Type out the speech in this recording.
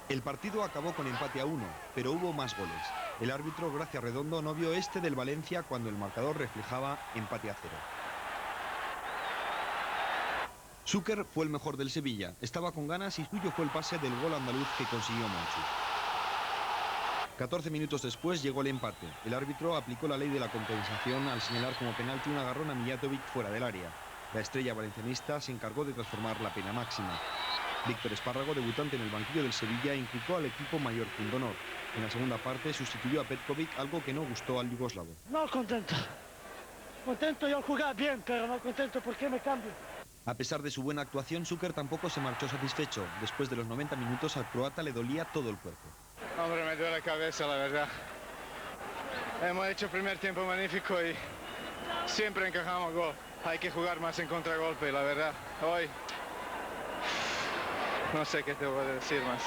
El partido acabó con empate a 1, pero hubo más goles. El árbitro, Gracia Redondo, no vio este del Valencia cuando el marcador reflejaba empate a 0. Zúquer fue el mejor del Sevilla, estaba con ganas y suyo fue el pase del gol andaluz que consiguió Monchu. 14 minutos después llegó el empate. El árbitro aplicó la ley de la compensación al señalar como penalti un agarrón a Mijatovic fuera del área. La estrella valencianista se encargó de transformar la pena máxima. Víctor Espárrago, debutante en el banquillo del Sevilla, inculcó al equipo mayor pundonor. En la segunda parte sustituyó a Petkovic, algo que no gustó al yugoslavo. No contento. Contento yo jugar bien, pero no contento porque me cambio. A pesar de su buena actuación, Zúquer tampoco se marchó satisfecho. Después de los 90 minutos al croata le dolía todo el cuerpo. Hombre, me duele la cabeza, la verdad. Hemos hecho el primer tiempo magnífico y siempre encajamos gol. Hay que jugar más en contragolpe, la verdad. Hoy no sé qué te voy a decir más.